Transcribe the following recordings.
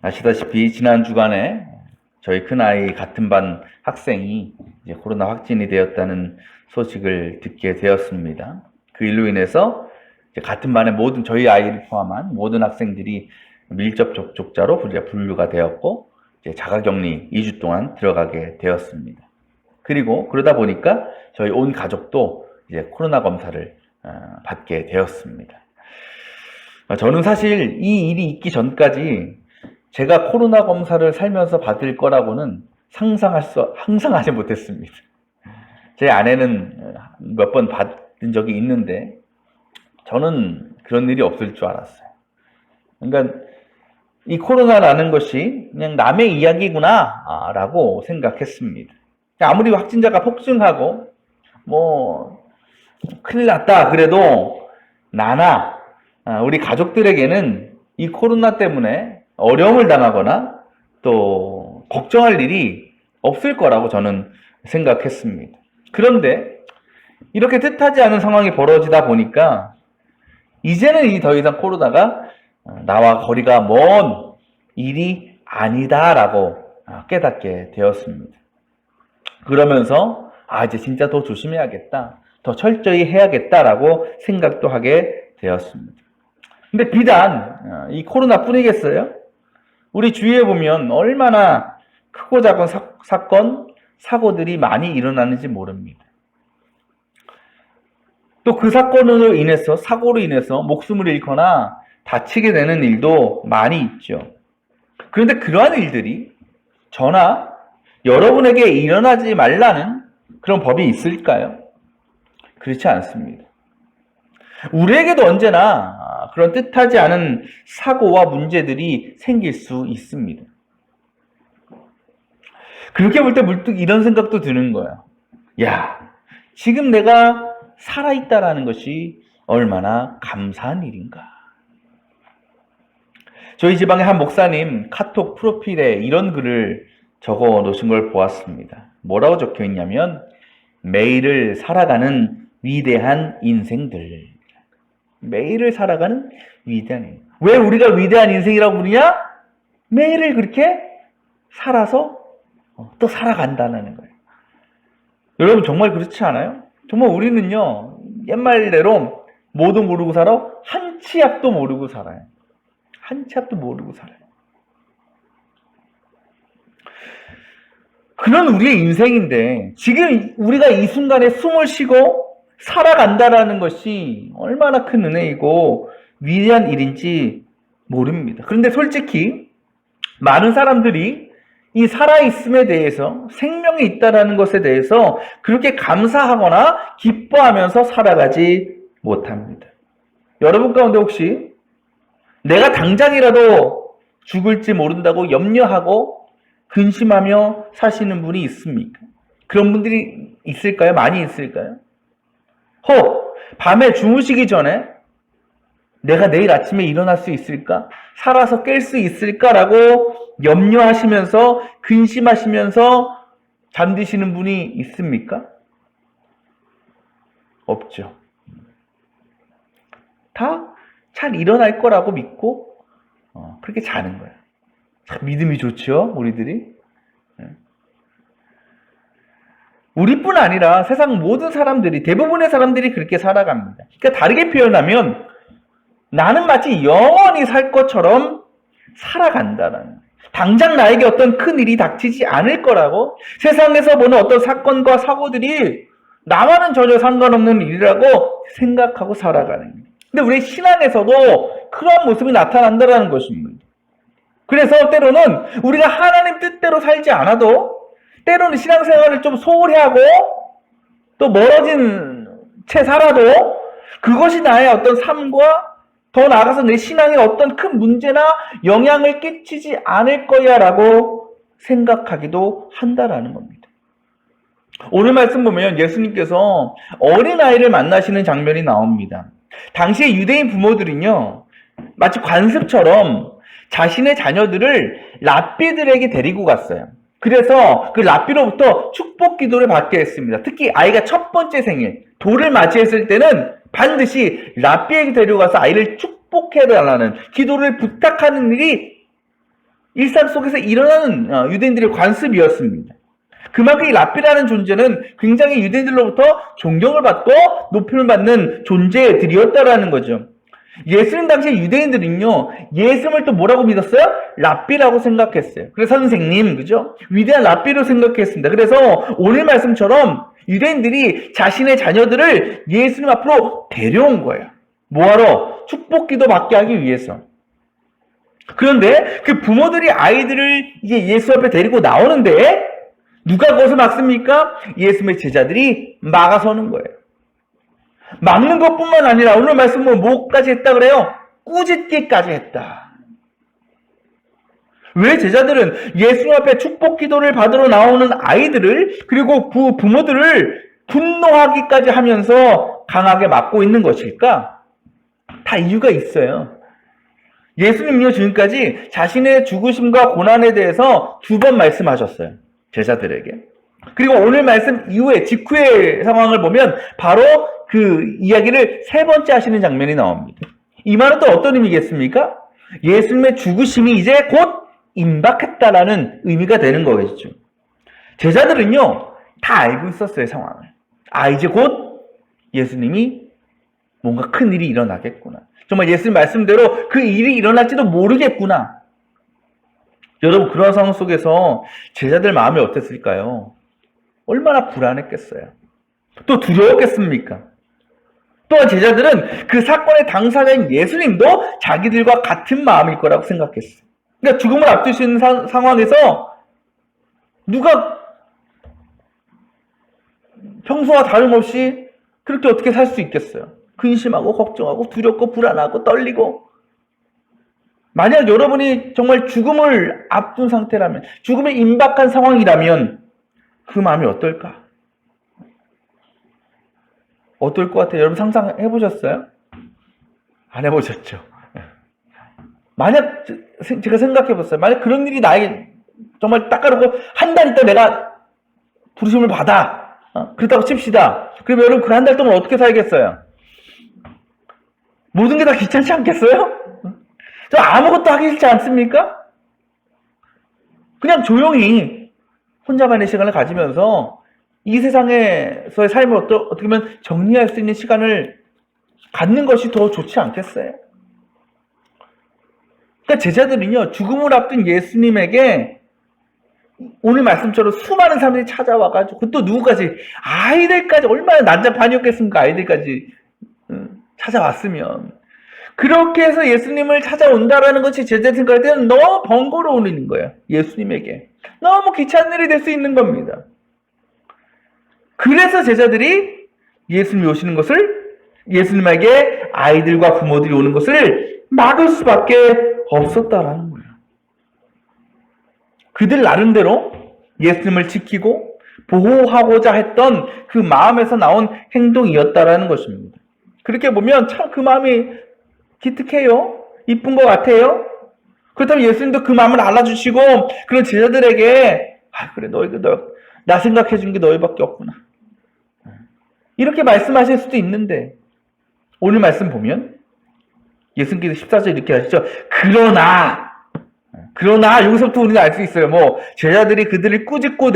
아시다시피 지난 주간에 저희 큰아이 같은 반 학생이 이제 코로나 확진이 되었다는 소식을 듣게 되었습니다. 그 일로 인해서 이제 같은 반의 모든 저희 아이를 포함한 모든 학생들이 밀접 접촉자로 분류가 되었고 이제 자가격리 2주 동안 들어가게 되었습니다. 그리고 그러다 보니까 저희 온 가족도 이제 코로나 검사를 받게 되었습니다. 저는 사실 이 일이 있기 전까지 제가 코로나 검사를 살면서 받을 거라고는 상상하지 못했습니다. 제 아내는 몇 번 받은 적이 있는데 저는 그런 일이 없을 줄 알았어요. 그러니까 이 코로나라는 것이 그냥 남의 이야기구나 라고 생각했습니다. 아무리 확진자가 폭증하고 큰일 났다 그래도 나나 우리 가족들에게는 이 코로나 때문에 어려움을 당하거나 또 걱정할 일이 없을 거라고 저는 생각했습니다. 그런데 이렇게 뜻하지 않은 상황이 벌어지다 보니까 이제는 더 이상 코로나가 나와 거리가 먼 일이 아니다라고 깨닫게 되었습니다. 그러면서 이제 진짜 더 조심해야겠다, 더 철저히 해야겠다라고 생각도 하게 되었습니다. 근데 비단 이 코로나뿐이겠어요? 우리 주위에 보면 얼마나 크고 작은 사건, 사고들이 많이 일어나는지 모릅니다. 또 그 사건으로 인해서, 사고로 인해서 목숨을 잃거나 다치게 되는 일도 많이 있죠. 그런데 그러한 일들이 저나 여러분에게 일어나지 말라는 그런 법이 있을까요? 그렇지 않습니다. 우리에게도 언제나 그런 뜻하지 않은 사고와 문제들이 생길 수 있습니다. 그렇게 볼 때 문득 이런 생각도 드는 거예요. 지금 내가 살아있다라는 것이 얼마나 감사한 일인가. 저희 지방의 한 목사님 카톡 프로필에 이런 글을 적어 놓으신 걸 보았습니다. 뭐라고 적혀 있냐면, 매일을 살아가는 위대한 인생들. 매일을 살아가는 위대한 인생. 왜 우리가 위대한 인생이라고 부르냐? 매일을 그렇게 살아서 또 살아간다는 거예요. 여러분 정말 그렇지 않아요? 정말 우리는요, 옛말대로 뭐도 모르고 살아? 한 치 앞도 모르고 살아요. 한 치 앞도 모르고 살아요. 그런 우리의 인생인데 지금 우리가 이 순간에 숨을 쉬고 살아간다라는 것이 얼마나 큰 은혜이고 위대한 일인지 모릅니다. 그런데 솔직히 많은 사람들이 이 살아있음에 대해서, 생명이 있다라는 것에 대해서 그렇게 감사하거나 기뻐하면서 살아가지 못합니다. 여러분 가운데 혹시 내가 당장이라도 죽을지 모른다고 염려하고 근심하며 사시는 분이 있습니까? 그런 분들이 있을까요? 많이 있을까요? 밤에 주무시기 전에 내가 내일 아침에 일어날 수 있을까? 살아서 깰 수 있을까라고 염려하시면서 근심하시면서 잠드시는 분이 있습니까? 없죠. 다 잘 일어날 거라고 믿고 그렇게 자는 거예요. 참 믿음이 좋죠, 우리들이. 우리뿐 아니라 세상 모든 사람들이, 대부분의 사람들이 그렇게 살아갑니다. 그러니까 다르게 표현하면 나는 마치 영원히 살 것처럼 살아간다는, 당장 나에게 어떤 큰 일이 닥치지 않을 거라고, 세상에서 보는 어떤 사건과 사고들이 나와는 전혀 상관없는 일이라고 생각하고 살아가는 거예요. 근데 우리 신앙에서도 그런 모습이 나타난다는 것입니다. 그래서 때로는 우리가 하나님 뜻대로 살지 않아도, 때로는 신앙생활을 좀 소홀히 하고 또 멀어진 채 살아도 그것이 나의 어떤 삶과 더 나아가서 내 신앙에 어떤 큰 문제나 영향을 끼치지 않을 거야 라고 생각하기도 한다라는 겁니다. 오늘 말씀 보면 예수님께서 어린아이를 만나시는 장면이 나옵니다. 당시에 유대인 부모들은요, 마치 관습처럼 자신의 자녀들을 랍비들에게 데리고 갔어요. 그래서 그 랍비로부터 축복 기도를 받게 했습니다. 특히 아이가 첫 번째 생일, 돌을 맞이했을 때는 반드시 랍비에게 데려가서 아이를 축복해달라는 기도를 부탁하는 일이 일상 속에서 일어나는 유대인들의 관습이었습니다. 그만큼 이 랍비라는 존재는 굉장히 유대인들로부터 존경을 받고 높임을 받는 존재들이었다라는 거죠. 예수님 당시에 유대인들은요, 예수님을 또 뭐라고 믿었어요? 랍비라고 생각했어요. 그래서 선생님, 그죠? 위대한 랍비로 생각했습니다. 그래서 오늘 말씀처럼 유대인들이 자신의 자녀들을 예수님 앞으로 데려온 거예요. 뭐하러? 축복 기도 받게 하기 위해서. 그런데 그 부모들이 아이들을 이제 예수 앞에 데리고 나오는데 누가 그것을 막습니까? 예수님의 제자들이 막아서는 거예요. 막는 것뿐만 아니라 오늘 말씀은 뭐까지 했다 그래요? 꾸짖기까지 했다. 왜 제자들은 예수님 앞에 축복 기도를 받으러 나오는 아이들을 그리고 부모들을 분노하기까지 하면서 강하게 막고 있는 것일까? 다 이유가 있어요. 예수님은요, 지금까지 자신의 죽으심과 고난에 대해서 2번 말씀하셨어요. 제자들에게. 그리고 오늘 말씀 이후에, 직후의 상황을 보면 바로 그 이야기를 3번째 하시는 장면이 나옵니다. 이 말은 또 어떤 의미겠습니까? 예수님의 죽으심이 이제 곧 임박했다라는 의미가 되는 거겠죠. 제자들은요, 다 알고 있었어요, 상황을. 이제 곧 예수님이 뭔가 큰 일이 일어나겠구나. 정말 예수님 말씀대로 그 일이 일어날지도 모르겠구나. 여러분, 그런 상황 속에서 제자들 마음이 어땠을까요? 얼마나 불안했겠어요. 또 두려웠겠습니까? 또한 제자들은 그 사건의 당사자인 예수님도 자기들과 같은 마음일 거라고 생각했어요. 그러니까 죽음을 앞두시는 상황에서 누가 평소와 다름없이 그렇게 어떻게 살 수 있겠어요? 근심하고 걱정하고 두렵고 불안하고 떨리고. 만약 여러분이 정말 죽음을 앞둔 상태라면, 죽음에 임박한 상황이라면 그 마음이 어떨까? 어떨 것 같아요? 여러분 상상해 보셨어요? 안 해보셨죠? 만약 제가 생각해 봤어요. 만약 그런 일이 나에게 정말 딱 가놓고 한 달 있다 내가 부르심을 받아. 그렇다고 칩시다. 그러면 여러분 그 한 달 동안 어떻게 살겠어요? 모든 게 다 귀찮지 않겠어요? 저 아무것도 하기 싫지 않습니까? 그냥 조용히 혼자만의 시간을 가지면서 이 세상에서의 삶을 어떻게 보면 정리할 수 있는 시간을 갖는 것이 더 좋지 않겠어요? 그러니까 제자들은요, 죽음을 앞둔 예수님에게 오늘 말씀처럼 수많은 사람들이 찾아와가지고, 그것도 누구까지? 아이들까지, 얼마나 난장판이었겠습니까? 아이들까지 찾아왔으면. 그렇게 해서 예수님을 찾아온다라는 것이 제자들 생각할 때는 너무 번거로운 일인 거예요. 예수님에게. 너무 귀찮은 일이 될 수 있는 겁니다. 그래서 제자들이 예수님이 오시는 것을, 예수님에게 아이들과 부모들이 오는 것을 막을 수밖에 없었다라는 거예요. 그들 나름대로 예수님을 지키고 보호하고자 했던 그 마음에서 나온 행동이었다라는 것입니다. 그렇게 보면 참 그 마음이 기특해요. 이쁜 것 같아요. 그렇다면 예수님도 그 마음을 알아주시고 그런 제자들에게 그래 나 생각해 준 게 너희밖에 없구나. 이렇게 말씀하실 수도 있는데 오늘 말씀 보면 예수님께서 14절 이렇게 하시죠. 그러나 여기서부터 우리는 알 수 있어요. 제자들이 그들을 꾸짖고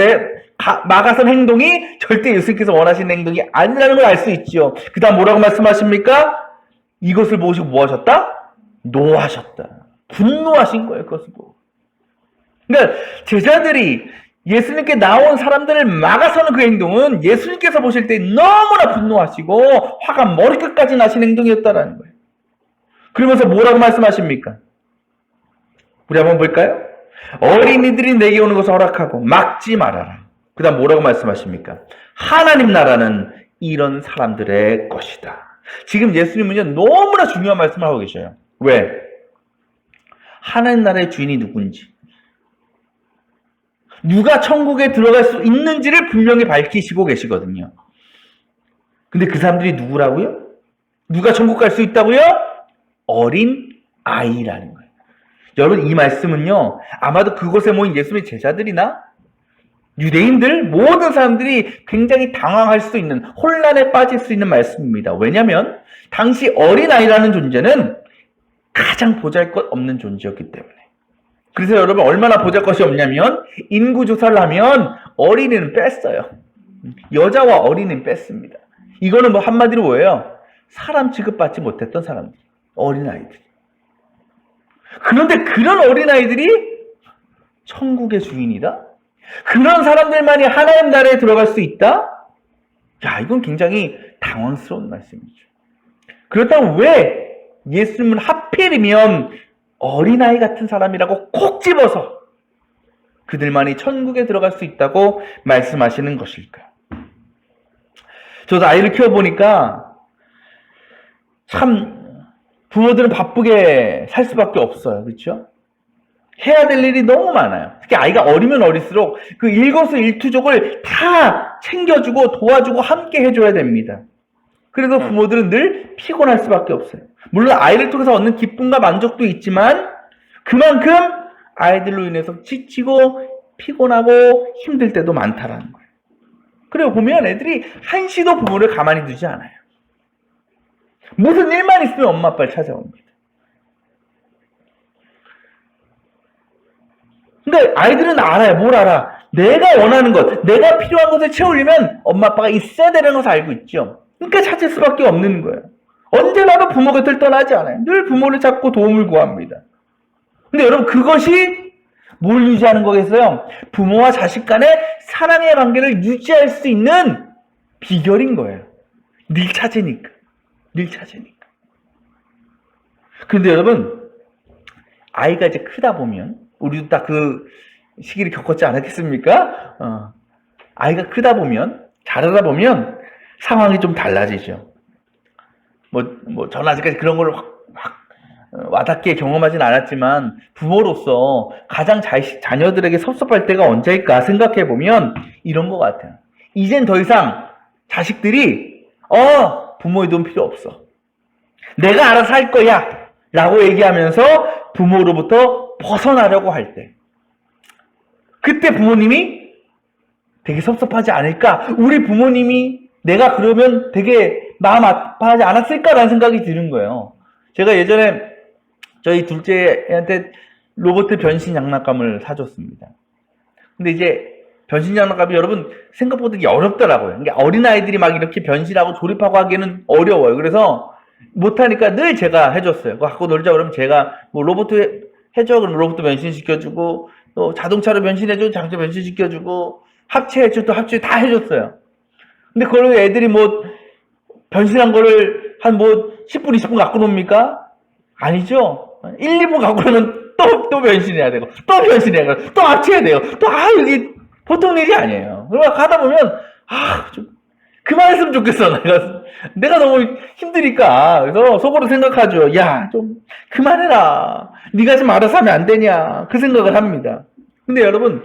막아선 행동이 절대 예수님께서 원하시는 행동이 아니라는 걸 알 수 있죠. 그 다음 뭐라고 말씀하십니까? 이것을 보시고 뭐 하셨다? 노하셨다. 분노하신 거예요. 그것을 보고. 그러니까 제자들이 예수님께 나온 사람들을 막아서는 그 행동은 예수님께서 보실 때 너무나 분노하시고 화가 머리끝까지 나신 행동이었다라는 거예요. 그러면서 뭐라고 말씀하십니까? 우리 한번 볼까요? 어린이들이 내게 오는 것을 허락하고 막지 말아라. 그 다음 뭐라고 말씀하십니까? 하나님 나라는 이런 사람들의 것이다. 지금 예수님은요, 너무나 중요한 말씀을 하고 계셔요. 왜? 하나님 나라의 주인이 누군지, 누가 천국에 들어갈 수 있는지를 분명히 밝히시고 계시거든요. 근데 그 사람들이 누구라고요? 누가 천국 갈 수 있다고요? 어린 아이라는 거예요. 여러분, 이 말씀은요, 아마도 그곳에 모인 예수님의 제자들이나 유대인들, 모든 사람들이 굉장히 당황할 수 있는, 혼란에 빠질 수 있는 말씀입니다. 왜냐하면 당시 어린아이라는 존재는 가장 보잘것없는 존재였기 때문에. 그래서 여러분 얼마나 보잘것이 없냐면 인구조사를 하면 어린이는 뺐어요. 여자와 어린이는 뺐습니다. 이거는 뭐 한마디로 뭐예요? 사람 취급받지 못했던 사람들, 어린아이들. 그런데 그런 어린아이들이 천국의 주인이다? 그런 사람들만이 하나님 나라에 들어갈 수 있다? 야, 이건 굉장히 당황스러운 말씀이죠. 그렇다면 왜 예수님은 하필이면 어린아이 같은 사람이라고 콕 집어서 그들만이 천국에 들어갈 수 있다고 말씀하시는 것일까? 저도 아이를 키워보니까 참 부모들은 바쁘게 살 수밖에 없어요. 그렇죠? 해야 될 일이 너무 많아요. 특히 아이가 어리면 어릴수록 그 일거수일투족을 다 챙겨주고 도와주고 함께 해줘야 됩니다. 그래서 부모들은 늘 피곤할 수밖에 없어요. 물론 아이를 통해서 얻는 기쁨과 만족도 있지만 그만큼 아이들로 인해서 지치고 피곤하고 힘들 때도 많다라는 거예요. 그리고 보면 애들이 한시도 부모를 가만히 두지 않아요. 무슨 일만 있으면 엄마 아빠를 찾아옵니다. 그러니까 아이들은 알아요. 뭘 알아? 내가 원하는 것, 내가 필요한 것을 채우려면 엄마 아빠가 있어야 되는 것을 알고 있죠. 그러니까 찾을 수밖에 없는 거예요. 언제라도 부모 곁을 떠나지 않아요. 늘 부모를 찾고 도움을 구합니다. 근데 여러분 그것이 뭘 유지하는 거겠어요? 부모와 자식 간의 사랑의 관계를 유지할 수 있는 비결인 거예요. 늘 찾으니까. 늘 찾으니까. 그런데 여러분 아이가 이제 크다 보면 우리도 딱 그 시기를 겪었지 않았겠습니까? 아이가 크다 보면 자라다 보면 상황이 좀 달라지죠. 저는 아직까지 그런 걸 확 와닿게 경험하진 않았지만 부모로서 가장 자녀들에게 섭섭할 때가 언제일까 생각해 보면 이런 것 같아요. 이젠 더 이상 자식들이 부모의 도움 필요 없어. 내가 알아서 할 거야 라고 얘기하면서 부모로부터 벗어나려고 할 때 그때 부모님이 되게 섭섭하지 않을까? 우리 부모님이 내가 그러면 되게 마음 아파하지 않았을까라는 생각이 드는 거예요. 제가 예전에 저희 둘째한테 로봇 변신 장난감을 사줬습니다. 근데 이제 변신 장난감이 여러분 생각보다 어렵더라고요. 그러니까 어린아이들이 막 이렇게 변신하고 조립하고 하기에는 어려워요. 그래서 못하니까 늘 제가 해줬어요. 그거 갖고 놀자 그러면 제가 뭐 로봇 해줘 그럼 로봇 변신시켜주고 또 자동차로 변신해줘 자동차 변신시켜주고 합체해줘 또 합체 다 해줬어요. 근데 그걸 애들이 뭐 변신한 거를 한 10분 20분 갖고 놉니까? 아니죠. 1, 2분 갖고 오면 또 변신해야 되고 또 변신해야 되고 또 합체해야 돼요. 또 이게 보통 일이 아니에요. 그러다 가다 보면 좀 그만했으면 좋겠어. 내가 너무 힘드니까. 그래서 속으로 생각하죠. 야, 좀 그만해라. 네가 좀 알아서 하면 안 되냐. 그 생각을 합니다. 근데 여러분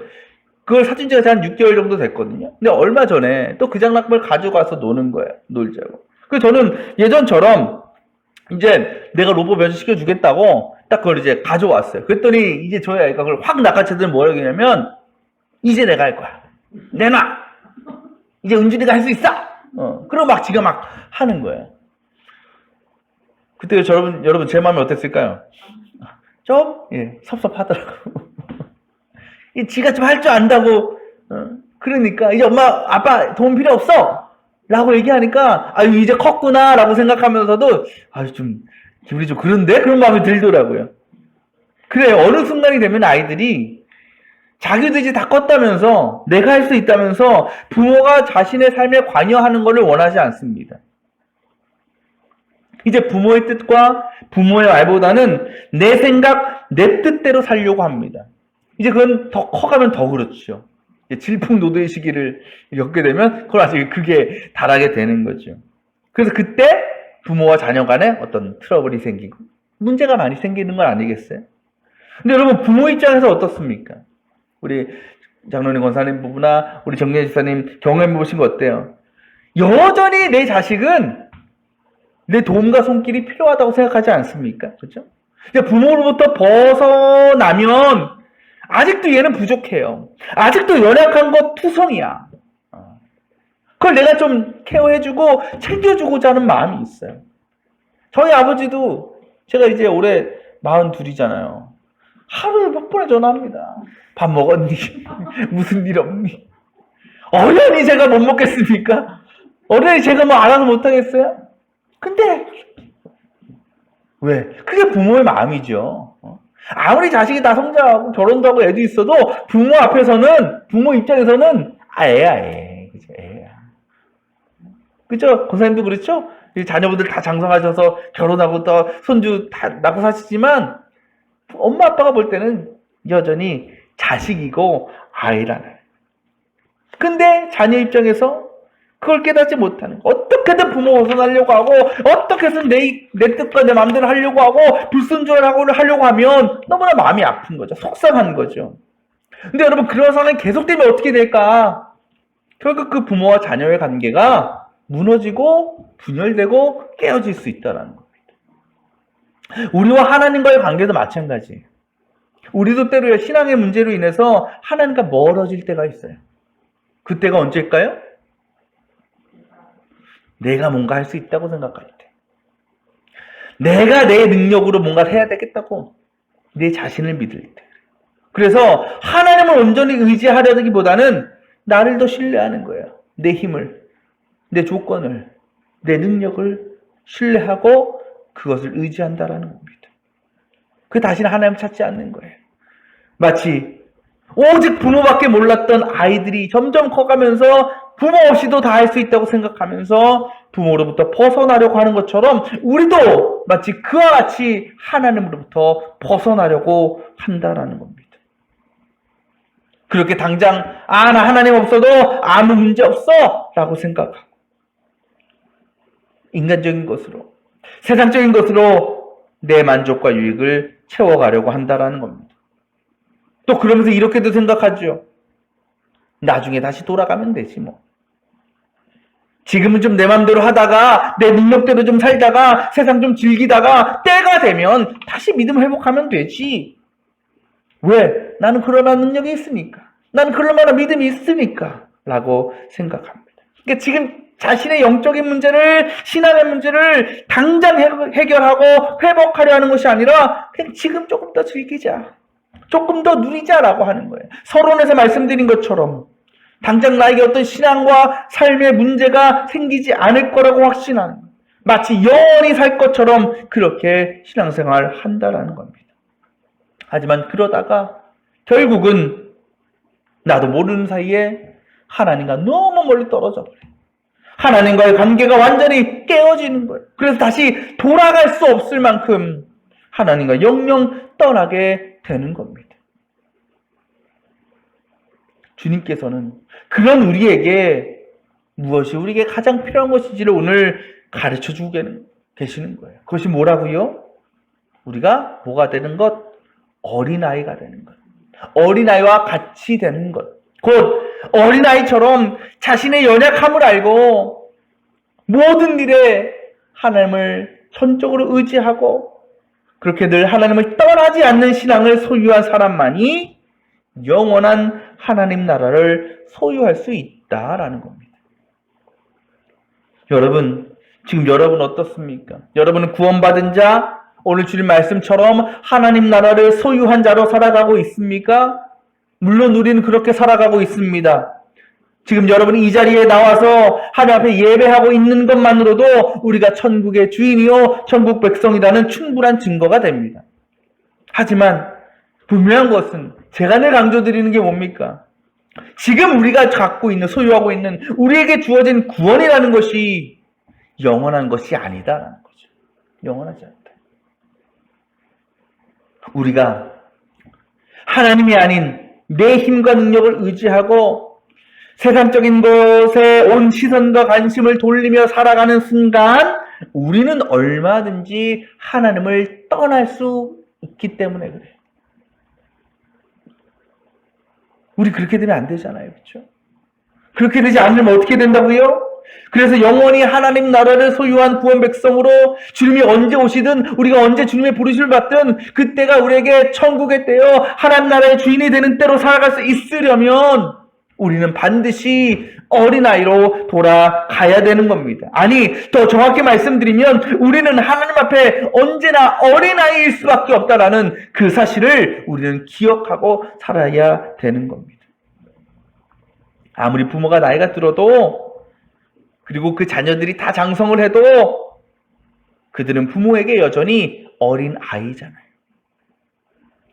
그걸 사준 지가 한 6개월 정도 됐거든요. 근데 얼마 전에 또 그 장난감을 가져가서 노는 거예요. 놀자고. 그래서 저는 예전처럼 이제 내가 로봇 변신시켜 주겠다고 딱 그걸 이제 가져왔어요. 그랬더니 이제 저희 아이가 그걸 확 낚아채더니 뭐라고 하냐면 이제 내가 할 거야. 내놔. 이제 은준이가 할 수 있어. 그리고 막 지가 막 하는 거예요. 그때 여러분 제 마음이 어땠을까요? 좀 섭섭하더라고. 지가 좀 할 줄 안다고. 그러니까 이제 엄마 아빠 도움 필요 없어 라고 얘기하니까 이제 컸구나 라고 생각하면서도 좀 기분이 좀 그런데? 그런 마음이 들더라고요. 그래 어느 순간이 되면 아이들이 자기도 이제 다 컸다면서 내가 할 수 있다면서 부모가 자신의 삶에 관여하는 것을 원하지 않습니다. 이제 부모의 뜻과 부모의 말보다는 내 생각, 내 뜻대로 살려고 합니다. 이제 그건 더 커가면 더 그렇죠. 질풍노도의 시기를 겪게 되면 그걸 아직 그게 달하게 되는 거죠. 그래서 그때 부모와 자녀 간에 어떤 트러블이 생기고 문제가 많이 생기는 건 아니겠어요? 근데 여러분 부모 입장에서 어떻습니까? 우리 장로님 권사님 부부나 우리 정례 집사님 경험해 보신 거 어때요? 여전히 내 자식은 내 도움과 손길이 필요하다고 생각하지 않습니까? 그렇죠? 부모로부터 벗어나면 아직도 얘는 부족해요. 아직도 연약한 것 투성이야. 그걸 내가 좀 케어해주고 챙겨주고자 하는 마음이 있어요. 저희 아버지도 제가 이제 올해 42이잖아요. 하루에 몇 번에 전화합니다. 밥 먹었니? 무슨 일 없니? 어련히 제가 못 먹겠습니까? 어련히 제가 뭐 알아서 못하겠어요? 근데 왜? 그게 부모의 마음이죠. 아무리 자식이 다 성장하고 결혼도 하고 애도 있어도 부모 앞에서는, 부모 입장에서는 애야, 애. 그죠? 애야. 그죠? 권사님도 그렇죠? 자녀분들 다 장성하셔서 결혼하고 또 손주 다 낳고 사시지만 엄마 아빠가 볼 때는 여전히 자식이고 아이라는. 근데 자녀 입장에서 그걸 깨닫지 못하는, 어떻게든 부모 벗어나려고 하고 어떻게든 내 뜻과 내 마음대로 하려고 하고 불순종하고 하려고 하면 너무나 마음이 아픈 거죠. 속상한 거죠. 근데 여러분, 그런 상황이 계속되면 어떻게 될까? 결국 그 부모와 자녀의 관계가 무너지고 분열되고 깨어질 수 있다는 겁니다. 우리와 하나님과의 관계도 마찬가지예요. 우리도 때로 신앙의 문제로 인해서 하나님과 멀어질 때가 있어요. 그때가 언제일까요? 내가 뭔가 할 수 있다고 생각할 때, 내가 내 능력으로 뭔가를 해야 되겠다고 내 자신을 믿을 때. 그래서 하나님을 온전히 의지하려기보다는 나를 더 신뢰하는 거예요. 내 힘을, 내 조건을, 내 능력을 신뢰하고 그것을 의지한다라는 겁니다. 그 다시는 하나님을 찾지 않는 거예요. 마치 오직 부모밖에 몰랐던 아이들이 점점 커가면서 부모 없이도 다 할 수 있다고 생각하면서 부모로부터 벗어나려고 하는 것처럼 우리도 마치 그와 같이 하나님으로부터 벗어나려고 한다라는 겁니다. 그렇게 당장 나 하나님 없어도 아무 문제 없어 라고 생각하고 인간적인 것으로, 세상적인 것으로 내 만족과 유익을 채워가려고 한다라는 겁니다. 또 그러면서 이렇게도 생각하죠. 나중에 다시 돌아가면 되지 뭐. 지금은 좀 내 맘대로 하다가 내 능력대로 좀 살다가 세상 좀 즐기다가 때가 되면 다시 믿음 회복하면 되지. 왜? 나는 그럴 만한 능력이 있으니까. 나는 그럴 만한 믿음이 있으니까 라고 생각합니다. 그러니까 지금 자신의 영적인 문제를, 신앙의 문제를 당장 해결하고 회복하려 하는 것이 아니라 그냥 지금 조금 더 즐기자, 조금 더 누리자라고 하는 거예요. 서론에서 말씀드린 것처럼 당장 나에게 어떤 신앙과 삶의 문제가 생기지 않을 거라고 확신하는, 마치 영원히 살 것처럼 그렇게 신앙생활을 한다라는 겁니다. 하지만 그러다가 결국은 나도 모르는 사이에 하나님과 너무 멀리 떨어져 버려요. 하나님과의 관계가 완전히 깨어지는 거예요. 그래서 다시 돌아갈 수 없을 만큼 하나님과 영영 떠나게 되는 겁니다. 주님께서는 그런 우리에게 무엇이 우리에게 가장 필요한 것인지를 오늘 가르쳐주고 계시는 거예요. 그것이 뭐라고요? 우리가 뭐가 되는 것? 어린아이가 되는 것. 어린아이와 같이 되는 것. 곧 어린아이처럼 자신의 연약함을 알고 모든 일에 하나님을 전적으로 의지하고 그렇게 늘 하나님을 떠나지 않는 신앙을 소유한 사람만이 영원한 하나님 나라를 소유할 수 있다라는 겁니다. 여러분, 지금 여러분 어떻습니까? 여러분은 구원받은 자, 오늘 주님 말씀처럼 하나님 나라를 소유한 자로 살아가고 있습니까? 물론 우리는 그렇게 살아가고 있습니다. 지금 여러분이 이 자리에 나와서 하나님 앞에 예배하고 있는 것만으로도 우리가 천국의 주인이요 천국 백성이라는 충분한 증거가 됩니다. 하지만 분명한 것은 제가 늘 강조드리는 게 뭡니까? 지금 우리가 갖고 있는, 소유하고 있는 우리에게 주어진 구원이라는 것이 영원한 것이 아니다라는 거죠. 영원하지 않다. 우리가 하나님이 아닌 내 힘과 능력을 의지하고 세상적인 것에 온 시선과 관심을 돌리며 살아가는 순간 우리는 얼마든지 하나님을 떠날 수 있기 때문에 그래요. 우리 그렇게 되면 안 되잖아요. 그렇죠? 그렇게 되지 않으면 어떻게 된다고요? 그래서 영원히 하나님 나라를 소유한 구원 백성으로 주님이 언제 오시든 우리가 언제 주님의 부르심을 받든 그때가 우리에게 천국의 때요 하나님 나라의 주인이 되는 때로 살아갈 수 있으려면 우리는 반드시 어린아이로 돌아가야 되는 겁니다. 아니, 더 정확히 말씀드리면 우리는 하나님 앞에 언제나 어린아이일 수밖에 없다라는 그 사실을 우리는 기억하고 살아야 되는 겁니다. 아무리 부모가 나이가 들어도, 그리고 그 자녀들이 다 장성을 해도 그들은 부모에게 여전히 어린아이잖아요.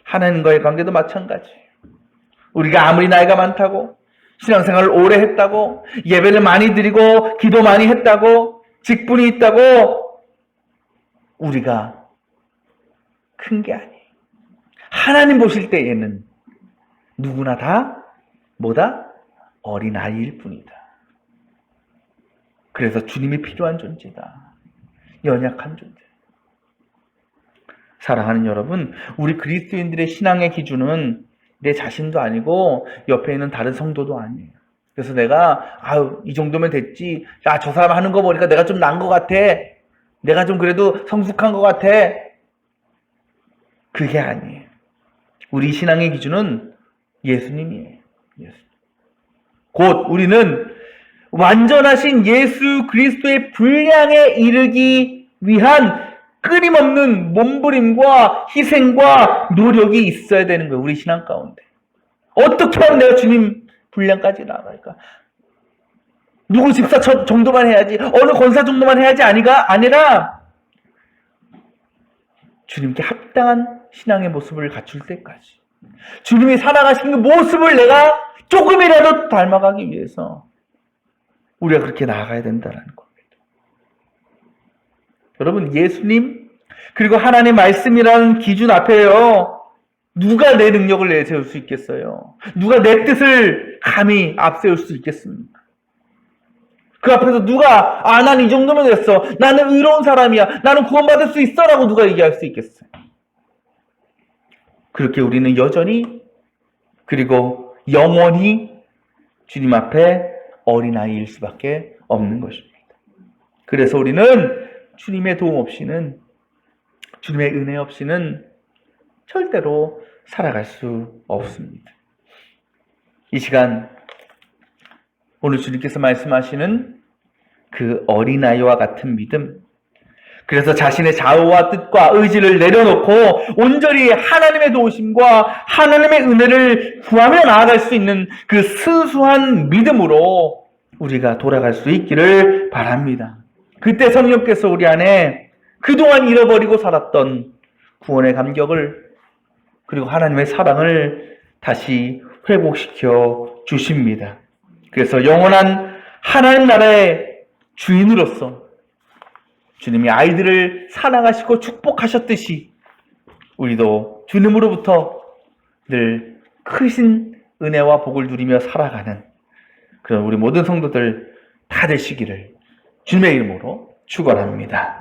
하나님과의 관계도 마찬가지예요. 우리가 아무리 나이가 많다고, 신앙생활을 오래 했다고, 예배를 많이 드리고 기도 많이 했다고, 직분이 있다고 우리가 큰 게 아니에요. 하나님 보실 때에는 누구나 다 뭐다? 어린아이일 뿐이다. 그래서 주님이 필요한 존재다. 연약한 존재. 사랑하는 여러분, 우리 그리스도인들의 신앙의 기준은 내 자신도 아니고 옆에 있는 다른 성도도 아니에요. 그래서 내가 이 정도면 됐지. 야, 저 사람 하는 거 보니까 내가 좀 나은 것 같아. 내가 좀 그래도 성숙한 것 같아. 그게 아니에요. 우리 신앙의 기준은 예수님이에요. 곧 우리는 완전하신 예수 그리스도의 분량에 이르기 위한 끊임없는 몸부림과 희생과 노력이 있어야 되는 거예요. 우리 신앙 가운데. 어떻게 하면 내가 주님 분량까지 나아갈까? 누구 집사 정도만 해야지, 어느 권사 정도만 해야지 아니라 주님께 합당한 신앙의 모습을 갖출 때까지, 주님이 살아가신 그 모습을 내가 조금이라도 닮아가기 위해서 우리가 그렇게 나아가야 된다는 겁니다. 여러분, 예수님 그리고 하나님의 말씀이라는 기준 앞에요, 누가 내 능력을 내세울 수 있겠어요? 누가 내 뜻을 감히 앞세울 수 있겠습니까? 그 앞에서 누가 난 이 정도면 됐어, 나는 의로운 사람이야, 나는 구원받을 수 있어 라고 누가 얘기할 수 있겠어요? 그렇게 우리는 여전히, 그리고 영원히 주님 앞에 어린아이일 수밖에 없는 것입니다. 그래서 우리는 주님의 도움 없이는, 주님의 은혜 없이는 절대로 살아갈 수 없습니다. 이 시간 오늘 주님께서 말씀하시는 그 어린아이와 같은 믿음, 그래서 자신의 자유와 뜻과 의지를 내려놓고 온전히 하나님의 도우심과 하나님의 은혜를 구하며 나아갈 수 있는 그 순수한 믿음으로 우리가 돌아갈 수 있기를 바랍니다. 그때 성령께서 우리 안에 그동안 잃어버리고 살았던 구원의 감격을, 그리고 하나님의 사랑을 다시 회복시켜 주십니다. 그래서 영원한 하나님 나라의 주인으로서 주님이 아이들을 사랑하시고 축복하셨듯이 우리도 주님으로부터 늘 크신 은혜와 복을 누리며 살아가는 그런 우리 모든 성도들 다 되시기를 주님의 이름으로 축원합니다.